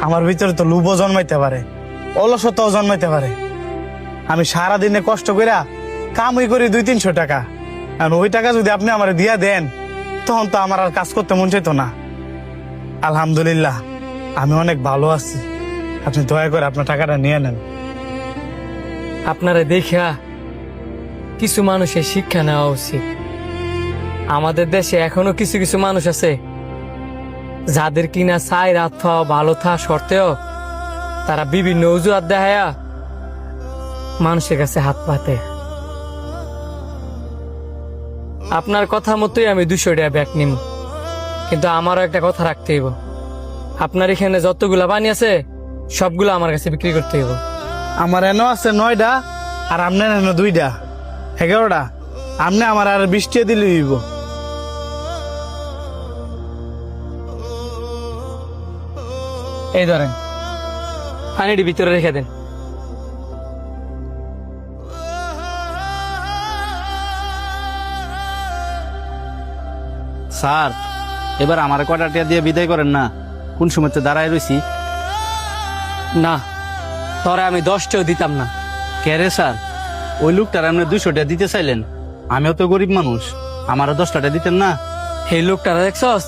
আমার ভিতরে তো লোভও জন্মাইতে পারে, অলসতাও জন্মাইতে পারে। আমি সারাদিনে কষ্ট কইরা কামই করি 200-300 টাকা, আর ওই টাকা যদি আপনি আমার দিয়া দেন তখন তো আমার আর কাজ করতে মন চাইতো না। আলহামদুলিল্লাহ আমি অনেক ভালো আছি, আপনি দয়া করে আপনার টাকাটা নিয়ে নেন। আপনারা দেখা কিছু মানুষের শিক্ষা নেওয়া উচিত। আমাদের দেশে এখনো কিছু কিছু মানুষ আছে যাদের কিনা চাই রাত খাওয়া ভালো থা সত্ত্বেও তারা বিভিন্ন অজুহাত দেখায়া মানুষের কাছে হাত পাতে। আপনার কথা মতোই আমি 200 টাকা ব্যাগ নিব, কিন্তু আমারও একটা কথা রাখতে হইব। আপনার এখানে যতগুলা পানি আছে সবগুলো আমার কাছে বিক্রি করতে হইব। আমার এনো আছে 9টা আর আপনার এনো 2টা, 11টা। আপনি আমার আর 20 টাকা দিলে হইব। এই ধরেন, পানিটি ভিতরে রেখে দেন। স্যার এবার আমার কয়টা টিয়া দিয়ে বিদায় করেন না, কোন সময়তে দাঁড়ায় রয়েছি। না, তোরে আমি 10 টাকাও দিতাম না। কে রে স্যার, ওই লোকটার আপনি 200 টাকা দিতে চাইলেন, আমিও তো গরিব মানুষ, আমারও 10 টাকা দিতেন না। এই লোকটা দেখছস,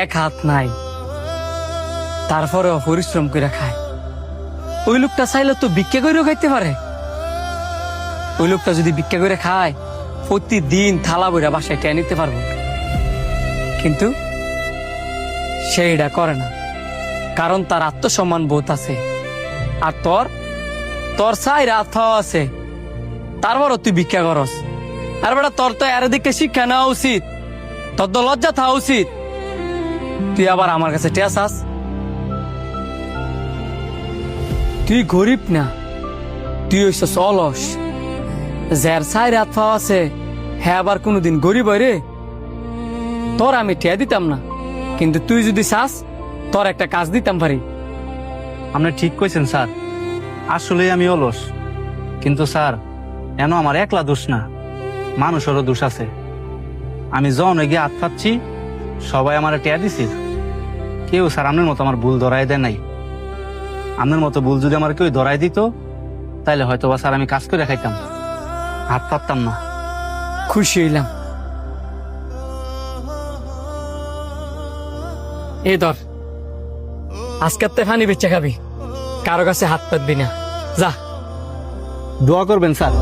এক হাত নাই, তারপরেও পরিশ্রম করে খায়। ওই লোকটা চাইলে তো ভিক্ষা করেও খাইতে পারে। ওই লোকটা যদি ভিক্ষা করে খায় প্রতিদিন থালা বইরা বাসায় টেনে নিতে পারবো, কিন্তু সেইটা করে না, কারণ তার আত্মসম্মান বোধ আছে। আর তোর তোর চাই রাত খাওয়া আছে, তারপরও তুই ভিক্ষা করস। আর বেটা তোর তো এর দিকে শিক্ষা নেওয়া উচিত, তোর তো লজ্জা থাকা উচিত। তুই আবার আমার কাছে টেয়া চাস? তুই গরিব না, তুই হইছস অলস। যার চাই রাত পাওয়া আছে হ্যাঁ আবার কোনোদিন গরিব হয় রে। তোর আমি টেয়া দিতাম না, কিন্তু তুই যদি চাস তোর একটা কাজ দিতাম পারি। আপনি ঠিক কইছেন স্যার, আসলে আমি অলস, কিন্তু স্যার এন আমার একলা দোষ না, মানুষেরও দোষ আছে। আমি জন গিয়ে হাত পাচ্ছি, সবাই আমার টেয়া দিছি, কেউ স্যার আপনার মতো আমার ভুল ধরাই দেয় নাই। আপনার মতো ভুল যদি আমার কেউ ধরাই দিত তাইলে হয়তো বা স্যার আমি কাজ করে খাইতাম, হাত পাততাম না। খুশি হইলাম। এই ধর, আজকের তে ফানি বেচা খাবি, কারো কাছে হাত পাতবি না, যা। দোয়া করবেন স্যার।